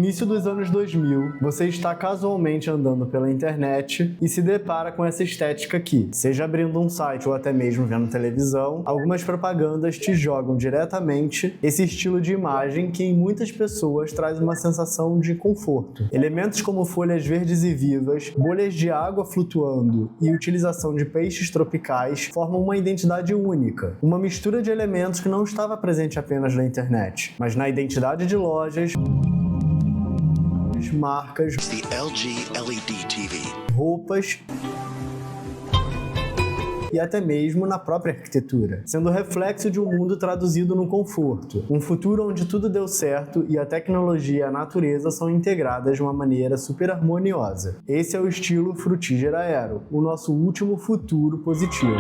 início dos anos 2000, você está casualmente andando pela internet e se depara com essa estética aqui. Seja abrindo um site ou até mesmo vendo televisão, algumas propagandas te jogam diretamente esse estilo de imagem que em muitas pessoas traz uma sensação de conforto. Elementos como folhas verdes e vivas, bolhas de água flutuando e utilização de peixes tropicais formam uma identidade única, uma mistura de elementos que não estava presente apenas na internet, mas na identidade de lojas, marcas, roupas e até mesmo na própria arquitetura, sendo reflexo de um mundo traduzido no conforto, um futuro onde tudo deu certo e a tecnologia e a natureza são integradas de uma maneira super harmoniosa. Esse é o estilo Frutiger Aero, o nosso último futuro positivo.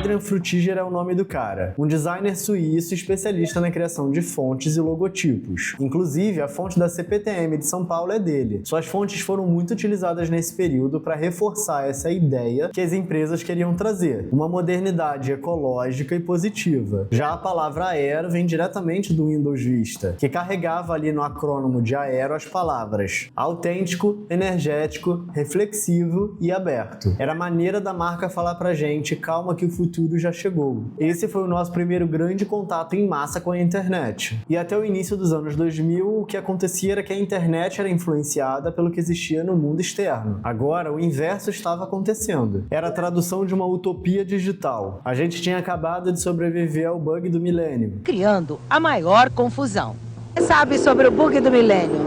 Adrian Frutiger é o nome do cara, um designer suíço especialista na criação de fontes e logotipos. Inclusive, a fonte da CPTM de São Paulo é dele. Suas fontes foram muito utilizadas nesse período para reforçar essa ideia que as empresas queriam trazer, uma modernidade ecológica e positiva. Já a palavra aero vem diretamente do Windows Vista, que carregava ali no acrônimo de aero as palavras autêntico, energético, reflexivo e aberto. Era a maneira da marca falar pra gente, calma que o futuro já chegou. Esse foi o nosso primeiro grande contato em massa com a internet. E até o início dos anos 2000, o que acontecia era que a internet era influenciada pelo que existia no mundo externo. Agora, o inverso estava acontecendo. Era a tradução de uma utopia digital. A gente tinha acabado de sobreviver ao bug do milênio, criando a maior confusão. Você sabe sobre o bug do milênio?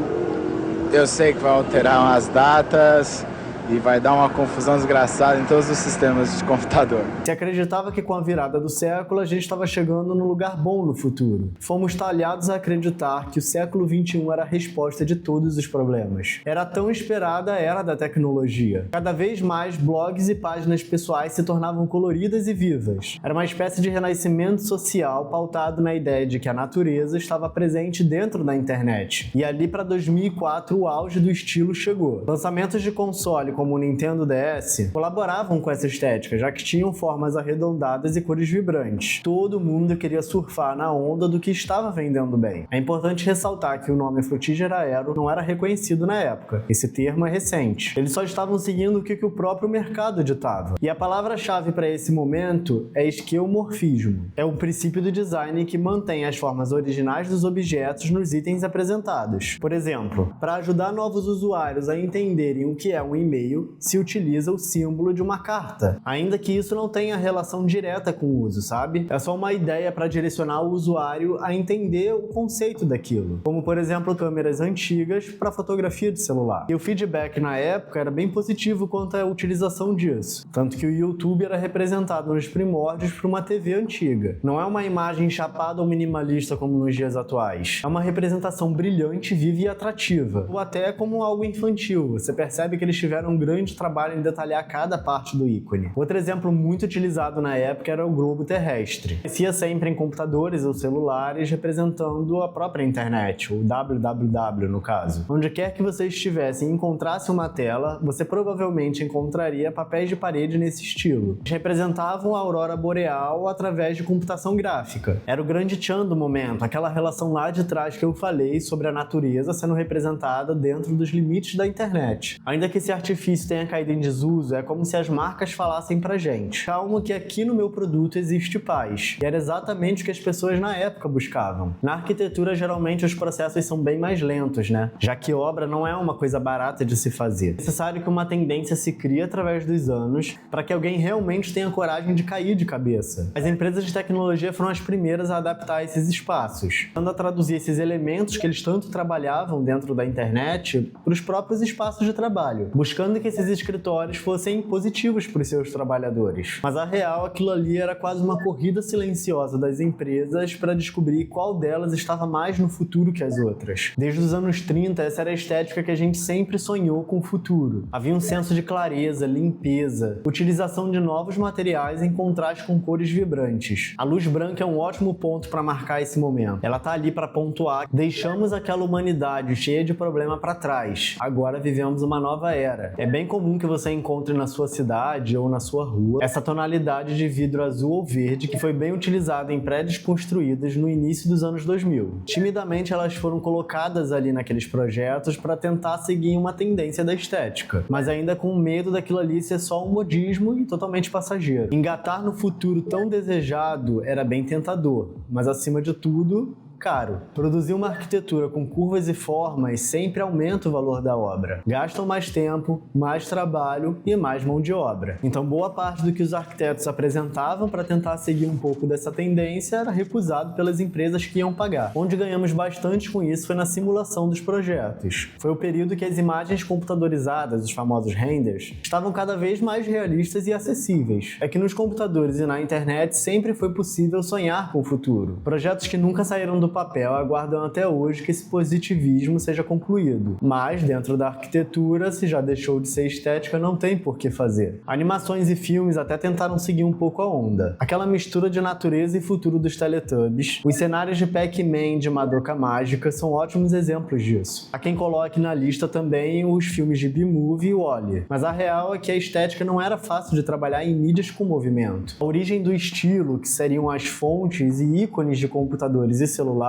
Eu sei que vai alterar umas datas e vai dar uma confusão desgraçada em todos os sistemas de computador. Se acreditava que com a virada do século a gente estava chegando num lugar bom no futuro. Fomos talhados a acreditar que o século XXI era a resposta de todos os problemas. Era tão esperada a era da tecnologia. Cada vez mais blogs e páginas pessoais se tornavam coloridas e vivas. Era uma espécie de renascimento social pautado na ideia de que a natureza estava presente dentro da internet. E ali para 2004 o auge do estilo chegou. Lançamentos de console como o Nintendo DS, colaboravam com essa estética, já que tinham formas arredondadas e cores vibrantes. Todo mundo queria surfar na onda do que estava vendendo bem. É importante ressaltar que o nome Frutiger Aero não era reconhecido na época. Esse termo é recente. Eles só estavam seguindo o que o próprio mercado ditava. E a palavra-chave para esse momento é esquemorfismo. É um princípio do design que mantém as formas originais dos objetos nos itens apresentados. Por exemplo, para ajudar novos usuários a entenderem o que é um e-mail, se utiliza o símbolo de uma carta, ainda que isso não tenha relação direta com o uso, sabe? É só uma ideia para direcionar o usuário a entender o conceito daquilo, como por exemplo câmeras antigas para fotografia de celular. E o feedback na época era bem positivo quanto à utilização disso, tanto que o YouTube era representado nos primórdios por uma TV antiga. Não é uma imagem chapada ou minimalista como nos dias atuais, é uma representação brilhante, viva e atrativa, ou até como algo infantil. Você percebe que eles tiveram um grande trabalho em detalhar cada parte do ícone. Outro exemplo muito utilizado na época era o globo terrestre. Aparecia sempre em computadores ou celulares representando a própria internet, o www no caso. Onde quer que você estivesse e encontrasse uma tela, você provavelmente encontraria papéis de parede nesse estilo. Eles representavam a aurora boreal através de computação gráfica. Era o grande tchan do momento, aquela relação lá de trás que eu falei sobre a natureza sendo representada dentro dos limites da internet. Ainda que esse artifício tenha caído em desuso, é como se as marcas falassem pra gente: calma que aqui no meu produto existe paz. E era exatamente o que as pessoas na época buscavam. Na arquitetura, geralmente os processos são bem mais lentos, né? Já que obra não é uma coisa barata de se fazer. É necessário que uma tendência se crie através dos anos para que alguém realmente tenha coragem de cair de cabeça. As empresas de tecnologia foram as primeiras a adaptar esses espaços, tentando a traduzir esses elementos que eles tanto trabalhavam dentro da internet para os próprios espaços de trabalho, buscando que esses escritórios fossem positivos para os seus trabalhadores. Mas a real, aquilo ali era quase uma corrida silenciosa das empresas para descobrir qual delas estava mais no futuro que as outras. Desde os anos 30, essa era a estética que a gente sempre sonhou com o futuro. Havia um senso de clareza, limpeza, utilização de novos materiais em contraste com cores vibrantes. A luz branca é um ótimo ponto para marcar esse momento. Ela tá ali para pontuar: deixamos aquela humanidade cheia de problema para trás. Agora vivemos uma nova era. É bem comum que você encontre na sua cidade ou na sua rua essa tonalidade de vidro azul ou verde que foi bem utilizada em prédios construídos no início dos anos 2000. Timidamente elas foram colocadas ali naqueles projetos para tentar seguir uma tendência da estética, mas ainda com medo daquilo ali ser só um modismo e totalmente passageiro. Engatar no futuro tão desejado era bem tentador, mas acima de tudo, caro. Produzir uma arquitetura com curvas e formas sempre aumenta o valor da obra. Gastam mais tempo, mais trabalho e mais mão de obra. Então boa parte do que os arquitetos apresentavam para tentar seguir um pouco dessa tendência era recusado pelas empresas que iam pagar. Onde ganhamos bastante com isso foi na simulação dos projetos. Foi o período que as imagens computadorizadas, os famosos renders, estavam cada vez mais realistas e acessíveis. É que nos computadores e na internet sempre foi possível sonhar com o futuro. Projetos que nunca saíram do papel aguardam até hoje que esse positivismo seja concluído. Mas, dentro da arquitetura, se já deixou de ser estética, não tem por que fazer. Animações e filmes até tentaram seguir um pouco a onda. Aquela mistura de natureza e futuro dos Teletubbies, os cenários de Pac-Man de Madoka Mágica são ótimos exemplos disso. Há quem coloque na lista também os filmes de B-Movie e Wall-E. Mas a real é que a estética não era fácil de trabalhar em mídias com movimento. A origem do estilo, que seriam as fontes e ícones de computadores e celulares,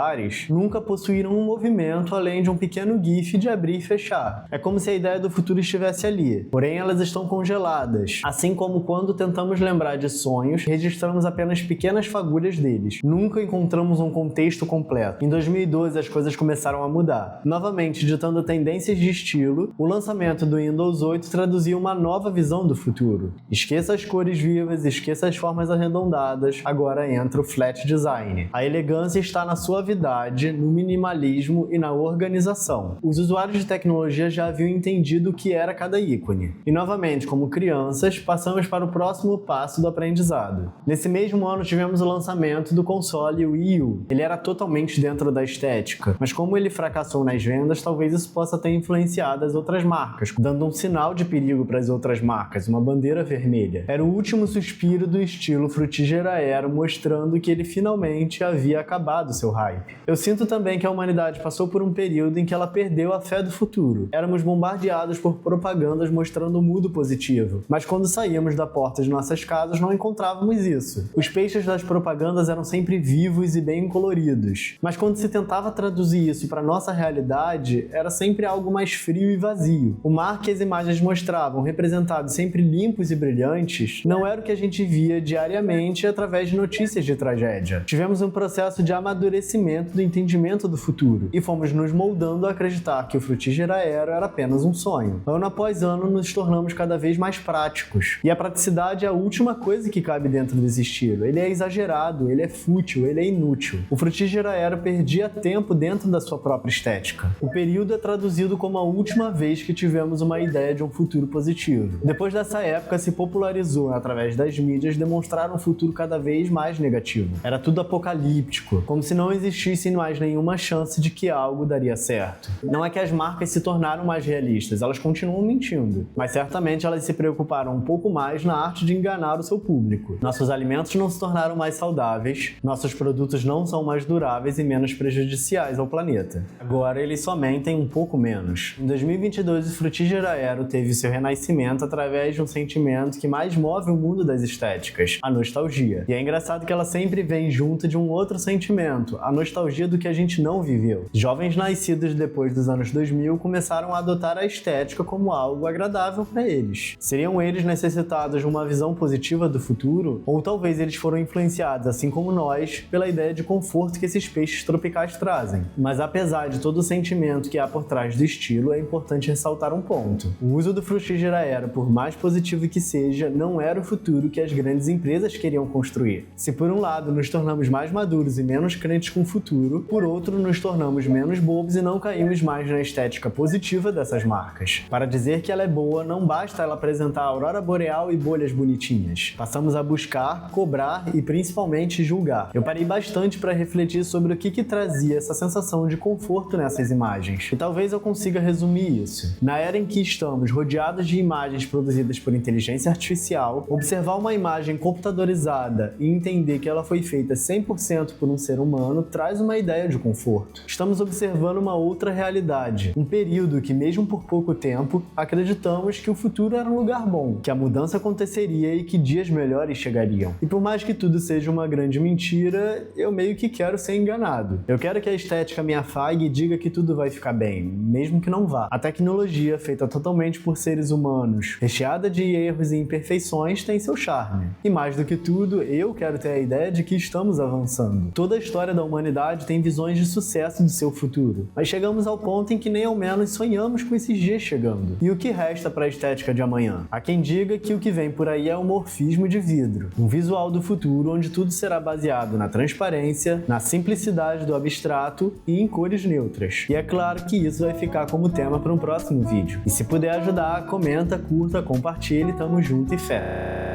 nunca possuíram um movimento além de um pequeno GIF de abrir e fechar. É como se a ideia do futuro estivesse ali, porém elas estão congeladas. Assim como quando tentamos lembrar de sonhos, registramos apenas pequenas fagulhas deles. Nunca encontramos um contexto completo. Em 2012 as coisas começaram a mudar. Novamente, ditando tendências de estilo, o lançamento do Windows 8 traduzia uma nova visão do futuro. Esqueça as cores vivas, esqueça as formas arredondadas, agora entra o flat design. A elegância está na sua suavidade, no minimalismo e na organização. Os usuários de tecnologia já haviam entendido o que era cada ícone. E novamente, como crianças, passamos para o próximo passo do aprendizado. Nesse mesmo ano tivemos o lançamento do console Wii U. Ele era totalmente dentro da estética, mas como ele fracassou nas vendas, talvez isso possa ter influenciado as outras marcas, dando um sinal de perigo para as outras marcas, uma bandeira vermelha. Era o último suspiro do estilo Frutigera Aero, mostrando que ele finalmente havia acabado seu hype. Eu sinto também que a humanidade passou por um período em que ela perdeu a fé do futuro. Éramos bombardeados por propagandas mostrando o mundo positivo, mas quando saíamos da porta de nossas casas não encontrávamos isso. Os peixes das propagandas eram sempre vivos e bem coloridos, mas quando se tentava traduzir isso para nossa realidade, era sempre algo mais frio e vazio. O mar que as imagens mostravam, representados sempre limpos e brilhantes, não era o que a gente via diariamente através de notícias de tragédia. Tivemos um processo de amadurecimento do entendimento do futuro e fomos nos moldando a acreditar que o Frutigera Aero era apenas um sonho. Ano após ano nos tornamos cada vez mais práticos e a praticidade é a última coisa que cabe dentro desse estilo. Ele é exagerado, ele é fútil, ele é inútil. O Frutigera Aero perdia tempo dentro da sua própria estética. O período é traduzido como a última vez que tivemos uma ideia de um futuro positivo. Depois dessa época se popularizou através das mídias demonstrar um futuro cada vez mais negativo. Era tudo apocalíptico, como se não existisse mais nenhuma chance de que algo daria certo. Não é que as marcas se tornaram mais realistas, elas continuam mentindo, mas certamente elas se preocuparam um pouco mais na arte de enganar o seu público. Nossos alimentos não se tornaram mais saudáveis, nossos produtos não são mais duráveis e menos prejudiciais ao planeta. Agora eles só mentem um pouco menos. Em 2022 o Frutigera Aero teve seu renascimento através de um sentimento que mais move o mundo das estéticas, a nostalgia. E é engraçado que ela sempre vem junto de um outro sentimento, a nostalgia do que a gente não viveu. Jovens nascidos depois dos anos 2000 começaram a adotar a estética como algo agradável para eles. Seriam eles necessitados de uma visão positiva do futuro? Ou talvez eles foram influenciados, assim como nós, pela ideia de conforto que esses peixes tropicais trazem. Mas apesar de todo o sentimento que há por trás do estilo, é importante ressaltar um ponto. O uso do Frutigera Aero, por mais positivo que seja, não era o futuro que as grandes empresas queriam construir. Se por um lado nos tornamos mais maduros e menos crentes com o futuro, por outro nos tornamos menos bobos e não caímos mais na estética positiva dessas marcas. Para dizer que ela é boa, não basta ela apresentar a aurora boreal e bolhas bonitinhas. Passamos a buscar, cobrar e principalmente julgar. Eu parei bastante para refletir sobre o que trazia essa sensação de conforto nessas imagens. E talvez eu consiga resumir isso. Na era em que estamos rodeados de imagens produzidas por inteligência artificial, observar uma imagem computadorizada e entender que ela foi feita 100% por um ser humano traz uma ideia de conforto. Estamos observando uma outra realidade, um período que, mesmo por pouco tempo, acreditamos que o futuro era um lugar bom, que a mudança aconteceria e que dias melhores chegariam. E por mais que tudo seja uma grande mentira, eu meio que quero ser enganado. Eu quero que a estética me afague e diga que tudo vai ficar bem, mesmo que não vá. A tecnologia, feita totalmente por seres humanos, recheada de erros e imperfeições, tem seu charme. E mais do que tudo, eu quero ter a ideia de que estamos avançando. Toda a história da humanidade tem visões de sucesso de seu futuro, mas chegamos ao ponto em que nem ao menos sonhamos com esses dias chegando. E o que resta para a estética de amanhã? Há quem diga que o que vem por aí é um morfismo de vidro, um visual do futuro onde tudo será baseado na transparência, na simplicidade do abstrato e em cores neutras. E é claro que isso vai ficar como tema para um próximo vídeo. E se puder ajudar, comenta, curta, compartilhe, tamo junto e fé!